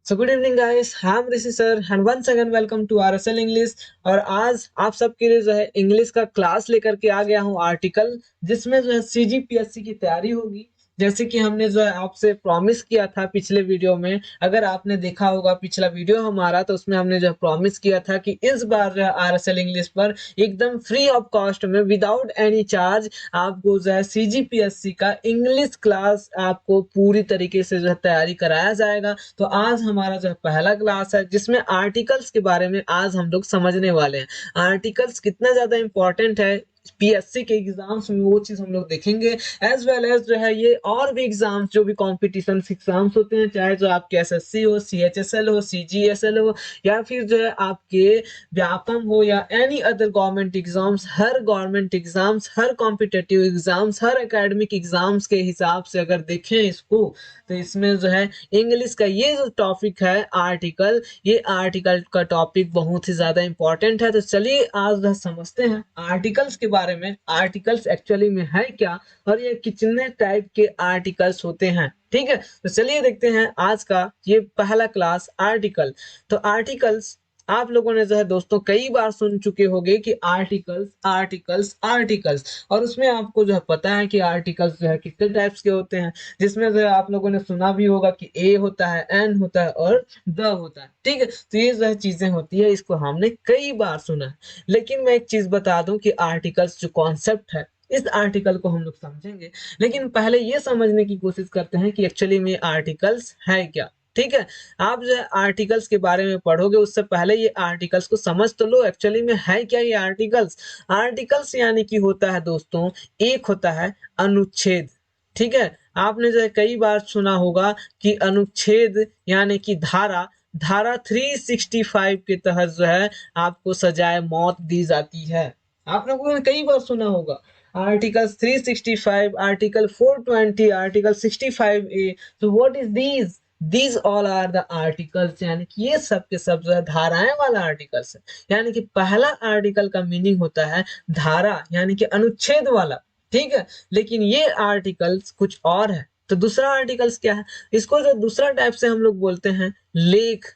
So good evening guys, I am Rishi sir and once again welcome to RSL English. और आज आप सबके लिए जो है इंग्लिश का क्लास लेकर के आ गया हूँ आर्टिकल, जिसमें जो है सीजीपीएससी की तैयारी होगी। जैसे कि हमने जो है आपसे प्रॉमिस किया था पिछले वीडियो में, अगर आपने देखा होगा पिछला वीडियो हमारा, तो उसमें हमने जो है प्रॉमिस किया था कि इस बार जो है आरएसएल इंग्लिश पर एकदम फ्री ऑफ कॉस्ट में विदाउट एनी चार्ज आपको जो है सीजीपीएससी का इंग्लिश क्लास आपको पूरी तरीके से जो है तैयारी कराया जाएगा। तो आज हमारा जो है पहला क्लास है, जिसमें आर्टिकल्स के बारे में आज हम लोग समझने वाले हैं। आर्टिकल्स कितना ज्यादा इंपॉर्टेंट है पीएससी के एग्जाम्स में, वो चीज हम लोग देखेंगे। एज वेल एज जो है ये और भी एग्जाम्स, जो भी कॉम्पिटिशन एग्जाम्स होते हैं, चाहे जो आपके एसएससी हो, सीएचएसएल हो, सीजीएसएल हो, या फिर जो है आपके व्यापम हो, या एनी अदर गवर्नमेंट एग्जाम्स, हर गवर्नमेंट एग्जाम्स, हर कॉम्पिटेटिव एग्जाम्स, हर एकेडमिक एग्जाम्स के हिसाब से अगर देखें इसको, तो इसमें जो है इंग्लिश का ये जो टॉपिक है आर्टिकल, ये आर्टिकल का टॉपिक बहुत ही ज्यादा इंपॉर्टेंट है। तो चलिए आज समझते हैं आर्टिकल्स के बारे में। आर्टिकल्स एक्चुअली में है क्या, और ये कितने टाइप के आर्टिकल्स होते हैं। ठीक है, तो चलिए देखते हैं आज का ये पहला क्लास आर्टिकल। तो आर्टिकल्स आप लोगों ने जो है दोस्तों कई बार सुन चुके होंगे कि आर्टिकल्स आर्टिकल्स आर्टिकल्स, और उसमें आपको जो है पता है कि आर्टिकल्स जो है कितने टाइप्स के होते हैं, जिसमें जो है आप लोगों ने सुना भी होगा कि ए होता है, एन होता है और द होता है। ठीक है, तो ये जो है चीजें होती है, इसको हमने कई बार सुना है। लेकिन मैं एक चीज बता दूं कि आर्टिकल्स जो कॉन्सेप्ट है, इस आर्टिकल को हम लोग समझेंगे, लेकिन पहले ये समझने की कोशिश करते हैं कि एक्चुअली में आर्टिकल्स है क्या। ठीक है, आप जो है आर्टिकल्स के बारे में पढ़ोगे उससे पहले ये आर्टिकल्स को समझ तो लो एक्चुअली में है क्या ये आर्टिकल्स। आर्टिकल्स यानी कि होता है दोस्तों, एक होता है अनुच्छेद। ठीक है, आपने जो है कई बार सुना होगा कि अनुच्छेद यानी कि धारा, धारा 365 के तहत जो है आपको सजाए मौत दी जाती है। आप लोगों ने कई बार सुना होगा आर्टिकल 365, आर्टिकल 420, आर्टिकल 65A। तो what is these all are the articles, यानी कि ये सब के सब जो है धाराएं वाला आर्टिकल्स है। यानी कि पहला आर्टिकल का मीनिंग होता है धारा यानी कि अनुच्छेद वाला। ठीक है, लेकिन ये आर्टिकल्स कुछ और है। तो दूसरा आर्टिकल्स क्या है, इसको जो दूसरा टाइप से हम लोग बोलते हैं लेख।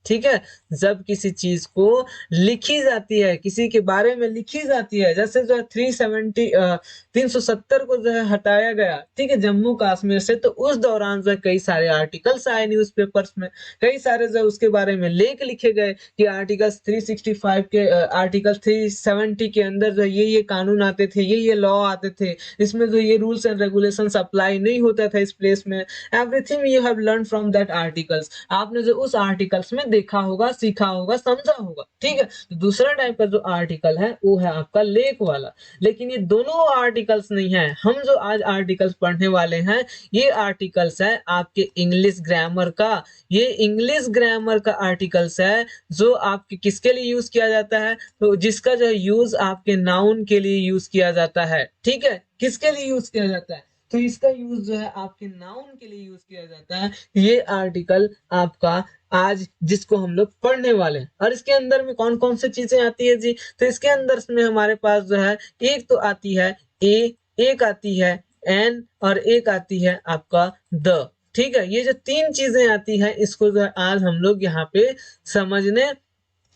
ठीक है, जब किसी चीज को लिखी जाती है, किसी के बारे में लिखी जाती है, जैसे जो है 370 को जो है हटाया गया, ठीक है, जम्मू कश्मीर से, तो उस दौरान जो है कई सारे आर्टिकल्स आए न्यूज़पेपर्स में, कई सारे जो उसके बारे में लेख लिखे गए कि आर्टिकल 365 के आर्टिकल 370 के अंदर जो ये कानून आते थे, ये लॉ आते थे, इसमें जो ये रूल्स एंड रेगुलेशंस अप्लाई नहीं होता था इस प्लेस में। Everything you have learn from that articles, आपने जो उस आर्टिकल्स में देखा होगा, सीखा होगा, समझा होगा। ठीक है, तो दूसरा टाइप का जो आर्टिकल है वो है आपका लेख वाला। लेकिन ये दोनों आर्टिकल्स नहीं है, हम जो आज आर्टिकल्स पढ़ने वाले हैं ये आर्टिकल्स है आपके इंग्लिश ग्रामर का। ये इंग्लिश ग्रामर का आर्टिकल्स है जो आपके किसके लिए यूज किया जाता है, तो जिसका जो है यूज आपके नाउन के लिए यूज किया जाता है। ठीक है, किसके लिए यूज किया जाता है, तो इसका यूज जो है आपके नाउन के लिए यूज किया जाता है। ये आर्टिकल आपका आज जिसको हम लोग पढ़ने वाले हैं। और इसके अंदर में कौन कौन सी चीजें आती है जी, तो इसके अंदर में हमारे पास जो है एक तो आती है ए, एक आती है एन, और एक आती है आपका द। ठीक है, ये जो तीन चीजें आती है इसको जो है आज हम लोग यहाँ पे समझने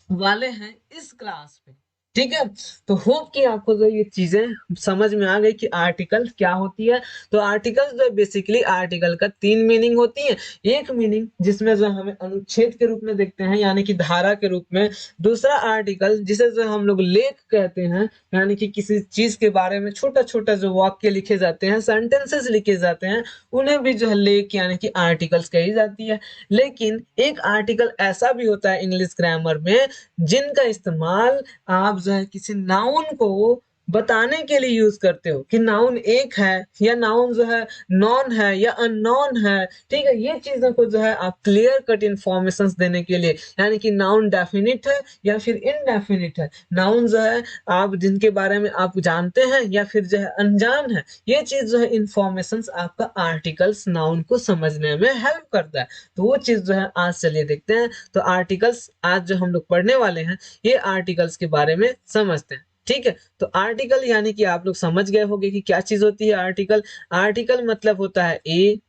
वाले हैं इस क्लास में। ठीक है, तो होप कि आपको जो ये चीजें समझ में आ गई कि आर्टिकल क्या होती है। तो आर्टिकल जो बेसिकली आर्टिकल का तीन मीनिंग होती है। एक मीनिंग जिसमें जो हमें अनुच्छेद के रूप में देखते हैं यानी कि धारा के रूप में। दूसरा आर्टिकल जिसे जो हम लोग लेख कहते हैं, यानी कि किसी चीज के बारे में छोटा छोटा जो वाक्य लिखे जाते हैं, सेंटेंसेस लिखे जाते हैं, उन्हें भी जो है लेख यानी कि आर्टिकल्स कही जाती है। लेकिन एक आर्टिकल ऐसा भी होता है इंग्लिश ग्रामर में जिनका इस्तेमाल आप जो है किसी नाउन को बताने के लिए यूज करते हो कि नाउन एक है, या नाउन जो है नॉन है या अननोन है। ठीक है, ये चीजों को जो है आप क्लियर कट इंफॉर्मेशन देने के लिए, यानी कि नाउन डेफिनिट है या फिर इनडेफिनिट है, नाउन जो है आप जिनके बारे में आप जानते हैं या फिर जो है अनजान है, ये चीज जो है इंफॉर्मेशन आपका आर्टिकल्स नाउन को समझने में हेल्प करता है। तो वो चीज जो है आज चलिए देखते हैं। तो आर्टिकल्स आज जो हम लोग पढ़ने वाले हैं ये आर्टिकल्स के बारे में समझते हैं। ठीक है, तो आर्टिकल यानी कि आप लोग समझ गए होंगे कि क्या चीज होती है आर्टिकल। आर्टिकल मतलब होता है ए,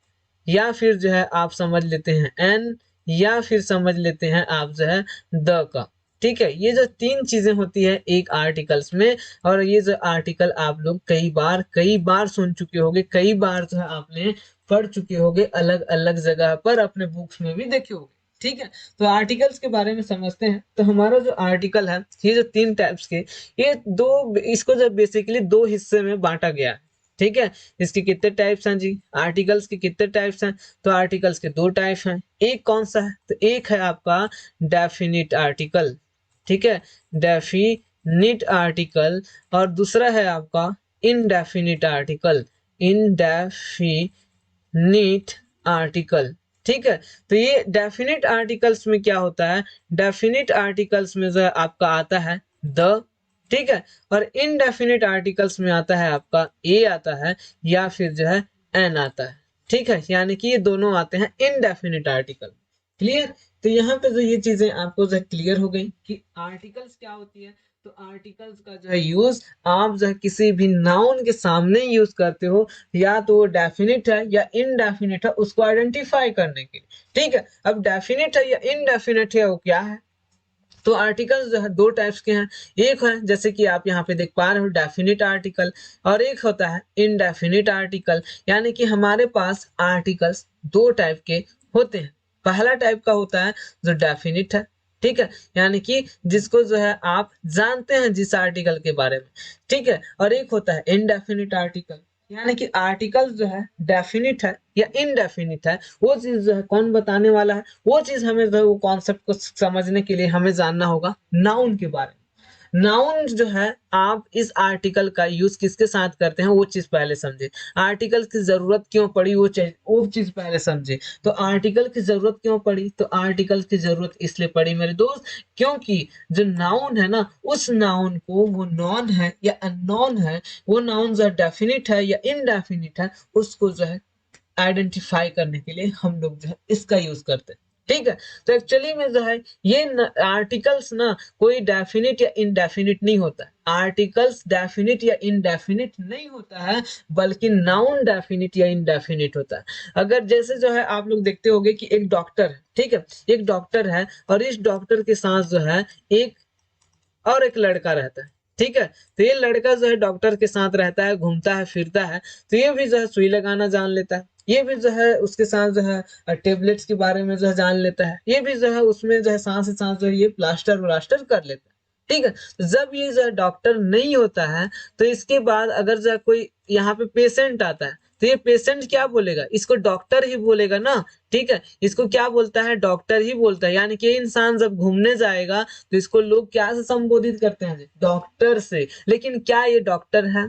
या फिर जो है आप समझ लेते हैं एन, या फिर समझ लेते हैं आप जो है द का। ठीक है, ये जो तीन चीजें होती है एक आर्टिकल्स में, और ये जो आर्टिकल आप लोग कई बार सुन चुके होंगे, कई बार जो है आपने पढ़ चुके होंगे, अलग अलग जगह पर अपने बुक्स में भी देखे होंगे। ठीक है, तो आर्टिकल्स के बारे में समझते हैं। तो हमारा जो आर्टिकल है, ये जो तीन टाइप्स के, ये दो, इसको जो बेसिकली दो हिस्से में बांटा गया है। ठीक है, इसके कितने टाइप्स हैं जी, आर्टिकल्स के कितने टाइप्स हैं? तो आर्टिकल्स के दो टाइप्स हैं। एक कौन सा है? तो एक है आपका डेफिनिट आर्टिकल। ठीक है, डेफिनिट आर्टिकल, और दूसरा है आपका इनडेफिनिट आर्टिकल। Indefinite article. ठीक है, तो ये डेफिनिट आर्टिकल्स में क्या होता है? डेफिनिट आर्टिकल्स में जो है आपका आता है द। ठीक है, और इनडेफिनिट आर्टिकल्स में आता है आपका ए आता है, या फिर जो है एन आता है। ठीक है, यानी कि ये दोनों आते हैं इनडेफिनिट आर्टिकल। क्लियर? तो यहाँ पे जो ये चीजें आपको जो है क्लियर हो गई कि आर्टिकल्स क्या होती है। तो आर्टिकल्स का जो है यूज आप जो है किसी भी नाउन के सामने यूज करते हो, या तो वो डेफिनिट है या इनडेफिनिट है, उसको आइडेंटिफाई करने के लिए। ठीक है, अब डेफिनिट है या इनडेफिनिट है वो क्या है? तो आर्टिकल्स जो है दो टाइप्स के हैं। एक है जैसे कि आप यहाँ पे देख पा रहे हो डेफिनिट आर्टिकल, और एक होता है इनडेफिनिट आर्टिकल। यानी कि हमारे पास आर्टिकल्स दो टाइप के होते हैं। पहला टाइप का होता है जो डेफिनिट है। ठीक है, यानी कि जिसको जो है आप जानते हैं जिस आर्टिकल के बारे में। ठीक है, और एक होता है इनडेफिनिट आर्टिकल, यानी कि आर्टिकल्स जो है डेफिनिट है या इनडेफिनिट है, वो चीज जो है कौन बताने वाला है? वो चीज हमें जो है वो कॉन्सेप्ट को समझने के लिए हमें जानना होगा नाउन के बारे में। नाउन जो है आप इस आर्टिकल का यूज किसके साथ करते हैं वो चीज पहले समझे। आर्टिकल की जरूरत क्यों पड़ी वो चीज पहले समझे। तो आर्टिकल की जरूरत क्यों पड़ी? तो आर्टिकल की जरूरत इसलिए पड़ी मेरे दोस्त, क्योंकि जो नाउन है ना, उस नाउन को, वो नॉन है या अननोन है, वो नाउन जो डेफिनिट है या इनडेफिनिट है, उसको जो है आइडेंटिफाई करने के लिए हम लोग जो है इसका यूज करते हैं। ठीक है, तो एक्चुअली में जो है ये आर्टिकल्स ना कोई डेफिनिट या इनडेफिनिट नहीं होता है। आर्टिकल्स डेफिनिट या इनडेफिनिट नहीं होता है, बल्कि नाउन डेफिनिट या इनडेफिनिट होता है। अगर जैसे जो है आप लोग देखते होंगे कि एक डॉक्टर है। ठीक है, एक डॉक्टर है, और इस डॉक्टर के साथ जो है एक और एक लड़का रहता है। ठीक है, तो ये लड़का जो है डॉक्टर के साथ रहता है, घूमता है, फिरता है, तो ये भी जो है सुई लगाना जान लेता है। ये भी जो है उसके साथ जो है टेबलेट्स के बारे में जो है जान लेता है। ये भी जो है उसमें जो है सांस से सांस जो है ये प्लास्टर व्लास्टर कर लेता है। ठीक है, तो जब ये जो है डॉक्टर नहीं होता है, तो इसके बाद अगर जो है कोई यहाँ पे पेशेंट आता है, तो ये पेशेंट क्या बोलेगा? इसको डॉक्टर ही बोलेगा ना। ठीक है, इसको क्या बोलता है? डॉक्टर ही बोलता है। यानी कि ये इंसान जब घूमने जाएगा तो इसको लोग क्या से संबोधित करते हैं? डॉक्टर से। लेकिन क्या ये डॉक्टर है?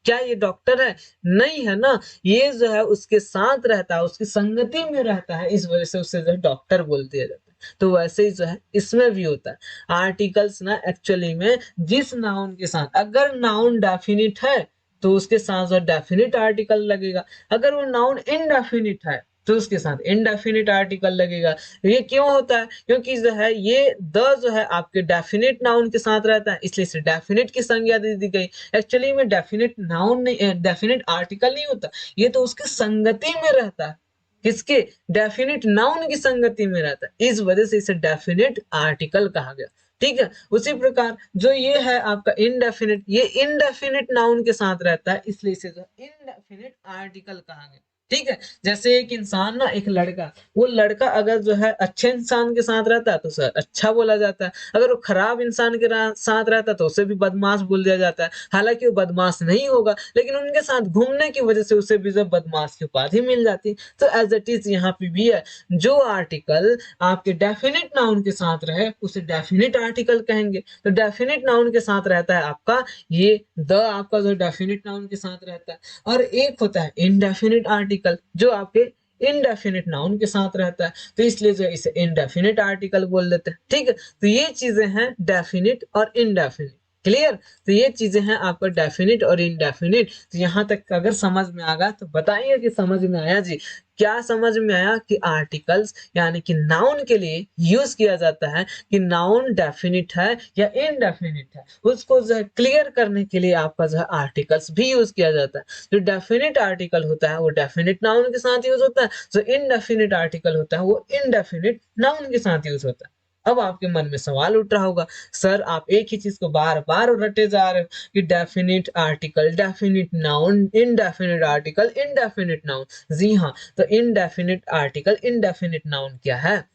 क्या ये डॉक्टर है? नहीं है ना। ये जो है उसके साथ रहता है, उसकी संगति में रहता है, इस वजह से उसे जो है डॉक्टर बोल दिया जाता है। तो वैसे ही जो है इसमें भी होता है। आर्टिकल्स ना एक्चुअली में जिस नाउन के साथ, अगर नाउन डेफिनिट है तो उसके साथ जो डेफिनिट आर्टिकल लगेगा। अगर वो नाउन इनडेफिनिट है तो उसके साथ इनडेफिनिट आर्टिकल लगेगा। ये क्यों होता है? क्योंकि जो है ये द जो है आपके डेफिनिट नाउन के साथ रहता है, इसलिए इसे डेफिनिट की संज्ञा दे दी गई। एक्चुअली में डेफिनिट नाउन नहीं, डेफिनिट आर्टिकल नहीं होता, ये तो उसके संगति में रहता है। किसके? डेफिनिट नाउन की संगति में रहता है, इस वजह से इसे डेफिनिट आर्टिकल कहा गया। ठीक है, उसी प्रकार जो ये है आपका इनडेफिनिट, ये इनडेफिनिट नाउन के साथ रहता है, इसलिए इसे जो इनडेफिनिट आर्टिकल कहा गया। ठीक है, जैसे एक इंसान ना, एक लड़का, वो लड़का अगर जो है अच्छे इंसान के साथ रहता है तो उसे अच्छा बोला जाता है। अगर वो खराब इंसान के साथ रहता है तो उसे भी बदमाश बोल दिया जाता है। हालांकि वो बदमाश नहीं होगा, लेकिन उनके साथ घूमने की वजह से उसे भी जो बदमाश की उपाधि मिल जाती है। तो एज इट इज यहाँ पे भी है, जो आर्टिकल आपके डेफिनिट नाउन के साथ रहे उसे डेफिनिट आर्टिकल कहेंगे। तो डेफिनिट नाउन के साथ रहता है आपका ये द, आपका जो डेफिनिट नाउन के साथ रहता है। और एक होता है इनडेफिनिट आर्टिकल जो आपके इनडेफिनिट नाउन के साथ रहता है, तो इसलिए जो इसे इनडेफिनिट आर्टिकल बोल देते हैं। ठीक है, तो ये चीजें हैं डेफिनिट और इनडेफिनिट। क्लियर। तो ये चीजें हैं आपका डेफिनिट और इनडेफिनिट। तो यहाँ तक अगर समझ में आ गया तो बताइए कि समझ में आया जी। क्या समझ में आया कि आर्टिकल्स यानी कि नाउन के लिए यूज किया जाता है कि नाउन डेफिनिट है या इनडेफिनिट है, उसको जो है क्लियर करने के लिए आपका जो है आर्टिकल्स भी यूज किया जाता है। जो डेफिनिट आर्टिकल होता है वो डेफिनिट नाउन के साथ यूज होता है, जो इनडेफिनिट आर्टिकल होता है वो इनडेफिनिट नाउन के साथ यूज होता है। अब आपके मन में सवाल उठ रहा होगा, सर आप एक ही चीज को बार बार रटे जा रहे हो कि definite article, definite noun, indefinite article, indefinite noun. जी हाँ, तो इनडेफिनिट आर्टिकल, इनडेफिनिट नाउन क्या है?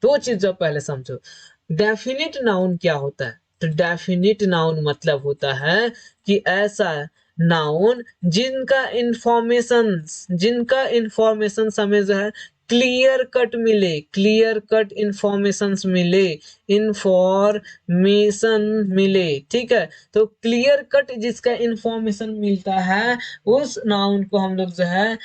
दो चीजों पहले समझो। डेफिनिट नाउन क्या होता है? तो डेफिनिट नाउन मतलब होता है कि ऐसा नाउन जिनका इंफॉर्मेशन हमें जो है क्लियर कट मिले, क्लियर कट इंफॉर्मेशन मिले, इंफॉर्मेशन मिले। ठीक है, तो क्लियर कट जिसका इंफॉर्मेशन मिलता है उस नाउन को हम लोग जो है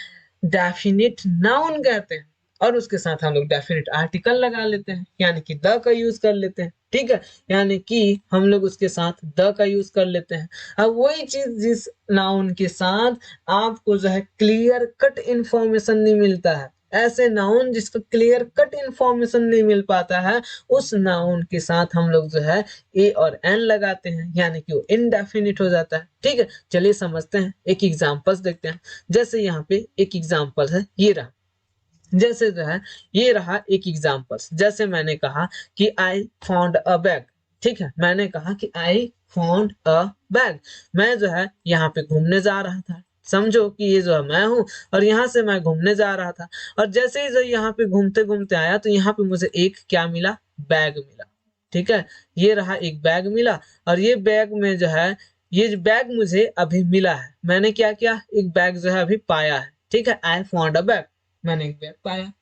डेफिनिट नाउन कहते हैं। और उसके साथ हम लोग डेफिनिट आर्टिकल लगा लेते हैं, यानी कि द का यूज कर लेते हैं। ठीक है, यानी कि हम लोग उसके साथ द का यूज कर लेते हैं। अब वही चीज जिस नाउन के साथ आपको जो है क्लियर कट इंफॉर्मेशन नहीं मिलता है, ऐसे नाउन जिसका क्लियर कट इंफॉर्मेशन नहीं मिल पाता है, उस नाउन के साथ हम लोग जो है ए और एन लगाते हैं, यानी कि वो इनडेफिनिट हो जाता है। ठीक है, चलिए समझते हैं, एक एग्जांपल्स देखते हैं। जैसे यहाँ पे एक एग्जांपल है, ये रहा। जैसे जो है ये रहा एक एग्जांपल्स। जैसे मैंने कहा कि आई फाउंड अ बैग। ठीक है, मैंने कहा कि आई फाउंड अ बैग। मैं जो है यहाँ पे घूमने जा रहा था। समझो कि ये जो है मैं हूँ और यहाँ से मैं घूमने जा रहा था। और जैसे ही जो यहाँ पे घूमते घूमते आया तो यहाँ पे मुझे एक क्या मिला? बैग मिला। ठीक है, ये रहा एक बैग मिला। और ये बैग में जो है, ये बैग मुझे अभी मिला है। मैंने क्या किया? एक बैग जो है अभी पाया है। ठीक है, आई फाउंड अ बैग, मैंने एक बैग पाया।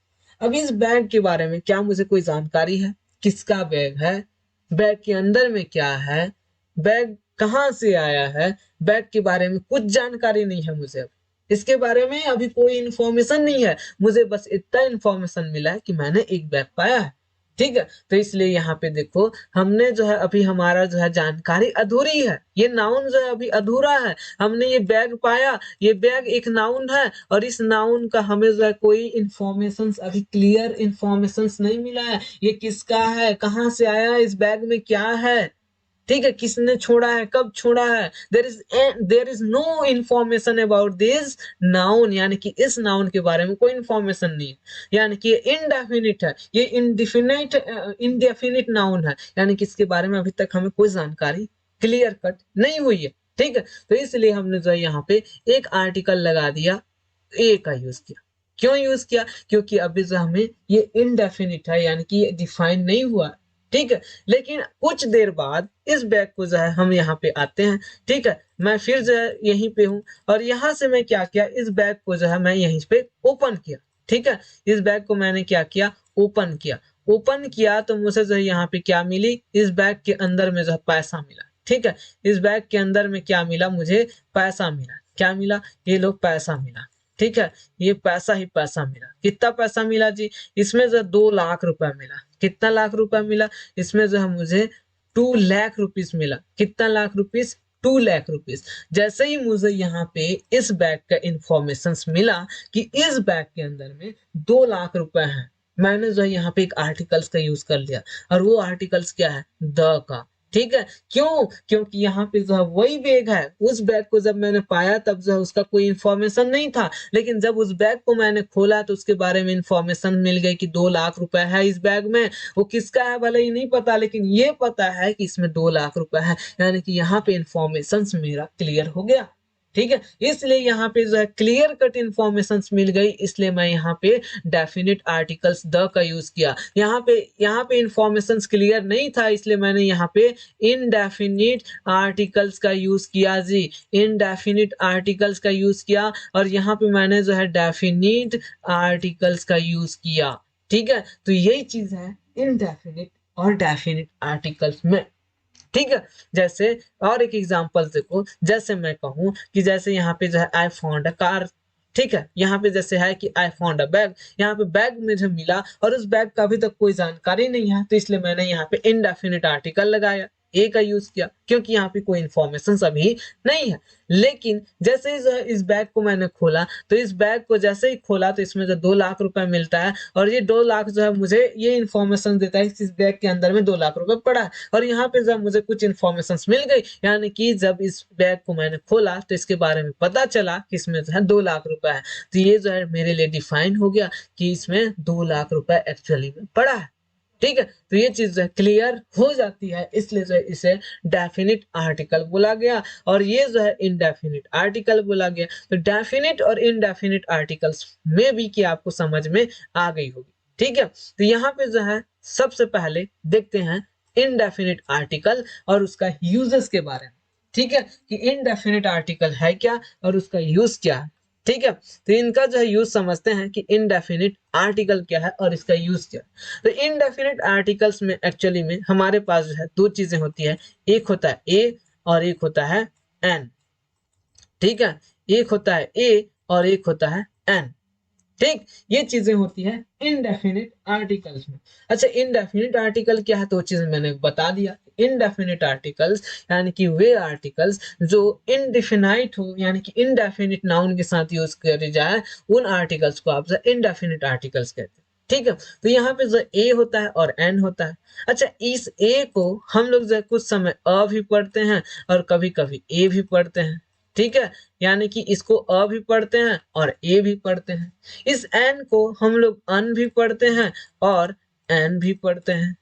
अब इस बैग के बारे में क्या मुझे कोई जानकारी है? किसका बैग है? बैग के अंदर में क्या है? बैग कहाँ से आया है? बैग के बारे में कुछ जानकारी नहीं है मुझे। अब इसके बारे में अभी कोई इंफॉर्मेशन नहीं है मुझे, बस इतना इंफॉर्मेशन मिला है कि मैंने एक बैग पाया है। ठीक है, तो इसलिए यहाँ पे देखो, हमने जो है अभी हमारा जो है जानकारी अधूरी है, ये नाउन जो है अभी अधूरा है। हमने ये बैग पाया, ये बैग एक नाउन है और इस नाउन का हमें जो है कोई इंफॉर्मेशन, अभी क्लियर इंफॉर्मेशन नहीं मिला है। ये किसका है, कहाँ से आया, इस बैग में क्या है? ठीक है, किसने छोड़ा है, कब छोड़ा है? There is no information about this noun, यानी कि इस नाउन के बारे में कोई इंफॉर्मेशन नहीं है। यानी कि ये इनडेफिनिट है, ये इनडेफिनिट नाउन है, यानी कि इसके बारे में अभी तक हमें कोई जानकारी क्लियर कट नहीं हुई है। ठीक है, तो इसलिए हमने जो है यहाँ पे एक आर्टिकल लगा दिया, ए का यूज किया। क्यों यूज किया? क्योंकि अभी जो हमें ये इनडेफिनिट है, यानी कि ये डिफाइन नहीं हुआ। ठीक है, लेकिन कुछ देर बाद इस बैग को जो है हम यहाँ पे आते हैं। ठीक है, मैं फिर जो है यहीं पे हूँ और यहाँ से मैं क्या किया, इस बैग को जो है मैं यहीं पे ओपन किया। ठीक है, इस बैग को मैंने क्या किया? ओपन किया। ओपन किया तो मुझे जो है यहाँ पे क्या मिली? इस बैग के अंदर में जो है पैसा मिला। ठीक है, इस बैग के अंदर में क्या मिला? मुझे पैसा मिला। क्या मिला? ये लोग पैसा मिला। ठीक है, ये पैसा ही पैसा मिला। कितना पैसा मिला जी? इसमें जो 2 लाख रुपए मिला। कितना लाख रुपए मिला? इसमें जो है मुझे 2 लाख रुपीज मिला। कितना लाख रुपीज? 2 लाख रुपीज। जैसे ही मुझे यहाँ पे इस बैग का इंफॉर्मेशन मिला कि इस बैग के अंदर में 2 लाख रुपए हैं, मैंने जो है यहाँ पे एक आर्टिकल्स का यूज कर लिया। और वो आर्टिकल्स क्या है? द का। ठीक है, क्यों? क्योंकि यहाँ पे जो है वही बैग है। उस बैग को जब मैंने पाया तब जो है उसका कोई इंफॉर्मेशन नहीं था, लेकिन जब उस बैग को मैंने खोला तो उसके बारे में इंफॉर्मेशन मिल गई कि 2 लाख रुपए है इस बैग में। वो किसका है भले ही नहीं पता, लेकिन ये पता है कि इसमें 2 लाख रुपए है, यानी कि यहाँ पे इंफॉर्मेशन मेरा क्लियर हो गया। ठीक है, इसलिए यहाँ पे जो है क्लियर कट इंफॉर्मेशन मिल गई, इसलिए मैं यहाँ पे डेफिनिट आर्टिकल्स द का यूज किया। यहाँ पे इंफॉर्मेशन क्लियर नहीं था, इसलिए मैंने यहाँ पे इनडेफिनिट आर्टिकल्स का यूज किया जी। इनडेफिनिट आर्टिकल्स का यूज किया और यहाँ पे मैंने जो है डेफिनिट आर्टिकल्स का यूज किया। ठीक है, तो यही चीज है इनडेफिनिट और डेफिनिट आर्टिकल्स में। ठीक है, जैसे और एक एग्जांपल देखो। जैसे मैं कहूँ कि जैसे यहाँ पे जो है आई फाउंड अ कार। ठीक है, यहाँ पे जैसे है कि आई फाउंड अ बैग, यहाँ पे बैग मुझे मिला और उस बैग का अभी तक कोई जानकारी नहीं है, तो इसलिए मैंने यहाँ पे इनडेफिनिट आर्टिकल लगाया। ए का यूज किया, क्योंकि यहाँ पे कोई इंफॉर्मेशन अभी नहीं है। लेकिन जैसे ही जो है इस बैग को मैंने खोला, तो इस बैग को जैसे ही खोला तो इसमें जो 2 लाख रुपए मिलता है, और ये 2 लाख जो है मुझे ये इन्फॉर्मेशन देता है कि इस बैग के अंदर में 2 लाख रुपए पड़ा है। और यहाँ पे जब मुझे कुछ इन्फॉर्मेशन मिल गई, यानी कि जब इस बैग को मैंने खोला तो इसके बारे में पता चला कि इसमें जो है 2 लाख रुपए है, तो ये जो है मेरे लिए डिफाइन हो गया कि इसमें 2 लाख रुपए एक्चुअली में पड़ा है। ठीक है, तो ये चीज जो है क्लियर हो जाती है, इसलिए जो है इसे डेफिनिट आर्टिकल बोला गया, और ये जो है इनडेफिनिट आर्टिकल बोला गया। तो डेफिनिट और इनडेफिनिट आर्टिकल्स में भी कि आपको समझ में आ गई होगी। ठीक है, तो यहाँ पे जो है सबसे पहले देखते हैं इनडेफिनिट आर्टिकल और उसका यूजेस के बारे में। ठीक है, कि इनडेफिनिट आर्टिकल है क्या और उसका यूज क्या है। ठीक है, तो इनका जो है यूज समझते हैं कि इनडेफिनिट आर्टिकल क्या है और इसका यूज क्या है। तो इनडेफिनिट आर्टिकल्स में एक्चुअली में हमारे पास जो है 2 चीजें होती है, एक होता है ए और एक होता है एन। ठीक है, एक होता है ए और एक होता है एन। ठीक, ये चीजें होती है इनडेफिनिट आर्टिकल्स में। अच्छा, इनडेफिनिट आर्टिकल क्या है, तो चीज मैंने बता दिया। इनडेफिनिट आर्टिकल्स यानी कि वे आर्टिकल्स जो इनडिफिनाइट हो, यानी कि इनडेफिनिट नाउन के साथ यूज करे जाए, उन आर्टिकल्स को आप इनडेफिनिट आर्टिकल्स कहते हैं। ठीक है, तो यहाँ पे जो ए होता है और एन होता है। अच्छा, इस ए को हम लोग जो कुछ समय अ भी पढ़ते हैं और कभी कभी ए भी पढ़ते हैं। ठीक है, यानी कि इसको अ भी पढ़ते हैं और ए भी पढ़ते हैं। इस एन को हम लोग अन भी पढ़ते हैं और एन भी पढ़ते हैं।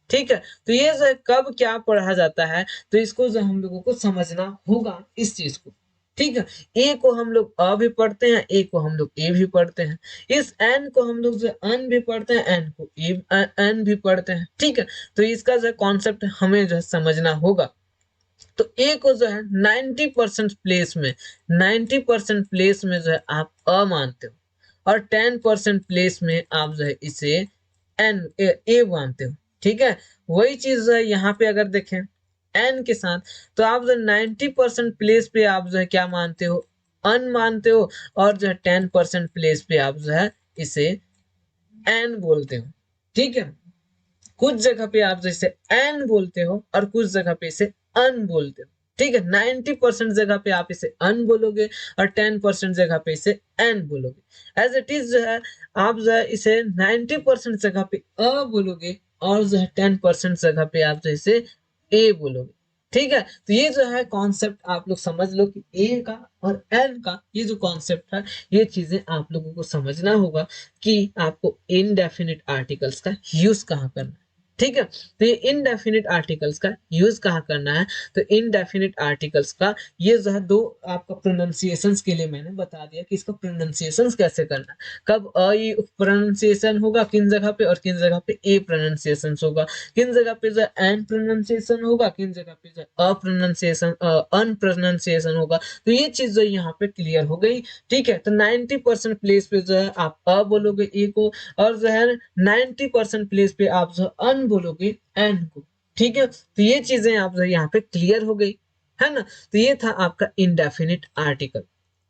ठीक है, तो ये जो कब क्या पढ़ा जाता है, तो इसको जो हम लोगों को समझना होगा इस चीज को। ठीक है, ए को हम लोग अ भी पढ़ते हैं, ए को हम लोग ए भी पढ़ते हैं। इस एन को हम लोग जो अन भी पढ़ते हैं, एन को एन भी पढ़ते हैं। ठीक है, तो इसका जो कॉन्सेप्ट हमें जो है समझना होगा। तो ए को जो है 90% प्लेस में, 90% प्लेस में जो है आप अ मानते हो, और 10% प्लेस में आप जो है इसे एन ए मानते हो। ठीक है, वही चीज है यहाँ पे अगर देखें एन के साथ, तो आप जो 90% प्लेस पे आप जो है क्या मानते हो, अन मानते हो, और जो है 10% प्लेस पे आप जो है इसे एन बोलते हो। ठीक है, कुछ जगह पे आप जैसे एन बोलते हो और कुछ जगह पे इसे अन बोलते हो। ठीक है, 90% जगह पे आप इसे अन बोलोगे और 10% जगह पे इसे एन बोलोगे। एज इट इज जो है आप जो है इसे 90% जगह पे अ बोलोगे, और जो है 10% जगह पे आप जो इसे ए बोलोगे। ठीक है, तो ये जो है कॉन्सेप्ट आप लोग समझ लो कि ए का और एन का ये जो कॉन्सेप्ट है, ये चीजें आप लोगों को समझना होगा कि आपको इनडेफिनिट आर्टिकल्स का यूज कहाँ करना है। ठीक है, तो ये इनडेफिनिट आर्टिकल्स का यूज कहाँ करना है, तो इनडेफिनिट आर्टिकल्स का ये जो है 2 आपका प्रोनाउंसिएशन के लिए मैंने बता दिया कि इसका प्रोनाउंसिएशन कैसे करना है। कब अ प्रोनाउंसिएशन होगा किन जगह पे, और किन जगह पे ए प्रोनाउंसिएशन होगा, किन जगह पे जो एन प्रोनाउंसिएशन होगा, किन जगह पे जो अ प्रोनाउंसिएशन अन प्रोनाउंसिएशन होगा। तो ये चीज जो यहाँ पे क्लियर हो गई। ठीक है, तो 90% प्लेस पे जो है आप अ बोलोगे ए को, और जो है 90% प्लेस पे आप जो अन बोलोगे एन को। ठीक है, तो ये चीजें आप जो यहाँ पे क्लियर हो गई है ना। तो ये था आपका इनडेफिनिट आर्टिकल।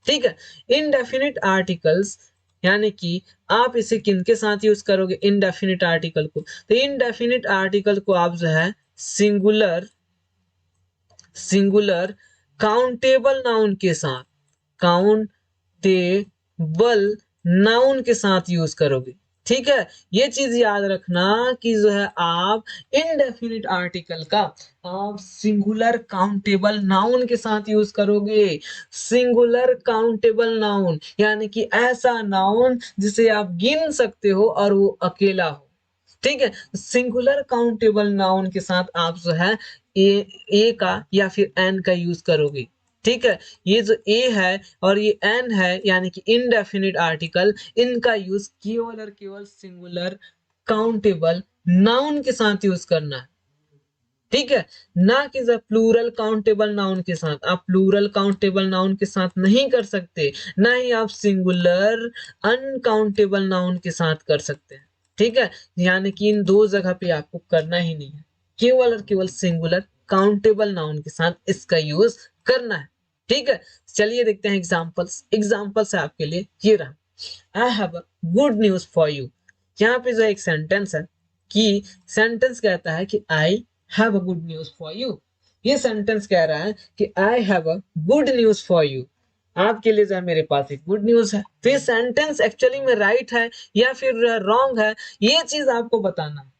ठीक है, इनडेफिनिट आर्टिकल्स यानी कि आप इसे किनके साथ यूज करोगे इनडेफिनिट आर्टिकल को, तो इनडेफिनिट आर्टिकल को आप जो है सिंगुलर सिंगुलर काउंटेबल नाउन के साथ, काउंटेबल नाउन के साथ यूज करोगे। ठीक है, ये चीज याद रखना कि जो है आप इनडेफिनिट आर्टिकल का आप सिंगुलर काउंटेबल नाउन के साथ यूज करोगे। सिंगुलर काउंटेबल नाउन यानी कि ऐसा नाउन जिसे आप गिन सकते हो और वो अकेला हो। ठीक है, सिंगुलर काउंटेबल नाउन के साथ आप जो है ए का या फिर एन का यूज करोगे। ठीक है, ये जो ए है और ये एन है यानी कि इनडेफिनिट आर्टिकल, इनका यूज केवल और केवल सिंगुलर काउंटेबल नाउन के साथ यूज करना है। ठीक है, ना कि जब प्लूरल काउंटेबल नाउन के साथ, आप प्लूरल काउंटेबल नाउन के साथ नहीं कर सकते, ना ही आप सिंगुलर अनकाउंटेबल नाउन के साथ कर सकते हैं। ठीक है, यानी कि इन 2 जगह पे आपको करना ही नहीं है, केवल और केवल सिंगुलर काउंटेबल नाउन के साथ इसका यूज करना है। ठीक है, चलिए देखते हैं एग्जांपल्स। एग्जांपल्स है आपके लिए ये रहा, आई have a good news for you. यहाँ पे जो एक सेंटेंस है कि सेंटेंस कहता है कि I have a good news for you. ये सेंटेंस कह रहा है कि I have a good news for you, आपके लिए जो है मेरे पास एक गुड न्यूज है। तो ये सेंटेंस एक्चुअली में राइट है या फिर रॉन्ग है, ये चीज आपको बताना है।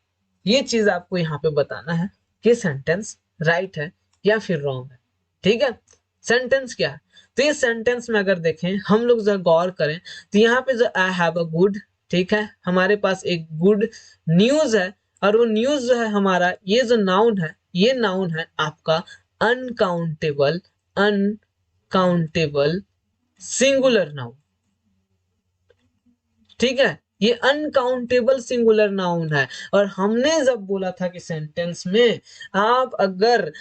ये चीज आपको यहाँ पे बताना है कि सेंटेंस राइट है या फिर रॉन्ग है। ठीक है, सेंटेंस क्या है? तो ये सेंटेंस में अगर देखें, हम लोग जरा गौर करें, तो यहाँ पे जो आई हैव अ गुड, ठीक है, हमारे पास एक गुड न्यूज है, और वो न्यूज जो है हमारा, ये जो नाउन है, ये नाउन है आपका अनकाउंटेबल, अनकाउंटेबल सिंगुलर नाउन। ठीक है, ये अनकाउंटेबल सिंगुलर नाउन है। और हमने जब बोला था कि सेंटेंस में आप अगर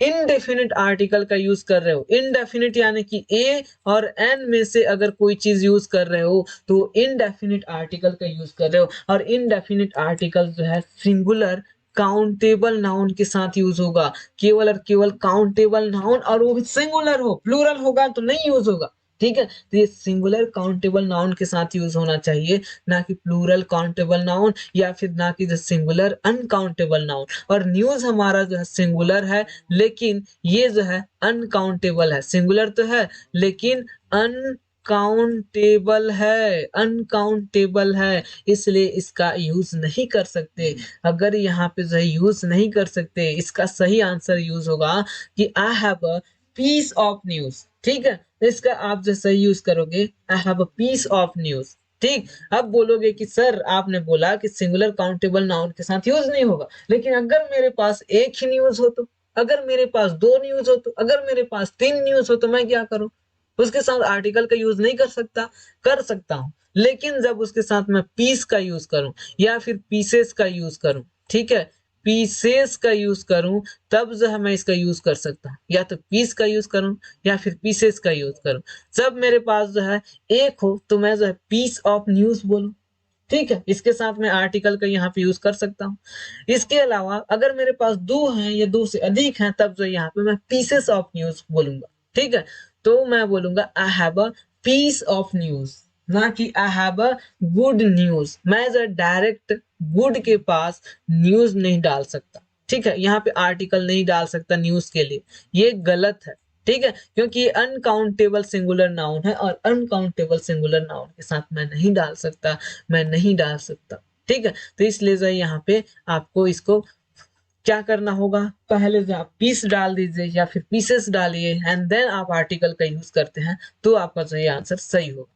इनडेफिनिट आर्टिकल का यूज कर रहे हो, इनडेफिनिट यानी कि ए और एन में से अगर कोई चीज यूज कर रहे हो तो इनडेफिनिट आर्टिकल का यूज कर रहे हो, और इनडेफिनिट आर्टिकल जो है सिंगुलर काउंटेबल नाउन के साथ यूज होगा, केवल और केवल काउंटेबल नाउन, और वो भी सिंगुलर हो, प्लूरल होगा तो नहीं यूज होगा। ठीक है, तो ये सिंगुलर काउंटेबल नाउन के साथ यूज होना चाहिए, ना कि प्लूरल काउंटेबल नाउन, या फिर ना कि जो सिंगुलर अनकाउंटेबल नाउन। और न्यूज हमारा जो है सिंगुलर है, लेकिन ये जो है अनकाउंटेबल है। सिंगुलर तो है लेकिन अनकाउंटेबल है, अनकाउंटेबल है, इसलिए इसका यूज नहीं कर सकते। अगर यहाँ पे जो है यूज नहीं कर सकते, इसका सही आंसर यूज होगा कि I have a piece of news. ठीक है, तो इसका आप जो सही यूज करोगे, I have a piece of news. ठीक, अब बोलोगे कि सर आपने बोला कि सिंगुलर काउंटेबल नाउन के साथ यूज नहीं होगा, लेकिन अगर मेरे पास एक ही न्यूज हो तो, अगर मेरे पास दो न्यूज हो तो, अगर मेरे पास तीन न्यूज हो तो मैं क्या करूं? उसके साथ आर्टिकल का यूज नहीं कर सकता? कर सकता हूं, लेकिन जब उसके साथ मैं पीस का यूज करूं या फिर पीसेस का यूज करूं, ठीक है, पीसेस का यूज करूं, तब जो है मैं इसका यूज कर सकता हूं। या तो पीस का यूज करूं या फिर पीसेस का यूज करूं। जब मेरे पास जो है एक हो तो मैं जो है पीस ऑफ न्यूज बोलूं। ठीक है, इसके साथ मैं आर्टिकल का यहाँ पे यूज कर सकता हूँ। इसके अलावा अगर मेरे पास दो हैं या दो से अधिक हैं, तब जो यहाँ पे मैं पीसेस ऑफ न्यूज बोलूंगा। ठीक है, तो मैं बोलूंगा I have a piece of news, ना कि I have a good news. मैं जो डायरेक्ट गुड के पास न्यूज नहीं डाल सकता। ठीक है, यहाँ पे आर्टिकल नहीं डाल सकता न्यूज के लिए, ये गलत है। ठीक है, क्योंकि ये अनकाउंटेबल सिंगुलर नाउन है, और अनकाउंटेबल सिंगुलर नाउन के साथ मैं नहीं डाल सकता, मैं नहीं डाल सकता। ठीक है, तो इसलिए जो यहाँ पे आपको इसको क्या करना होगा, पहले जो आप पीस डाल दीजिए या फिर पीसेस डालिए, एंड देन आप आर्टिकल का यूज करते हैं, तो आपका जो ये आंसर सही होगा।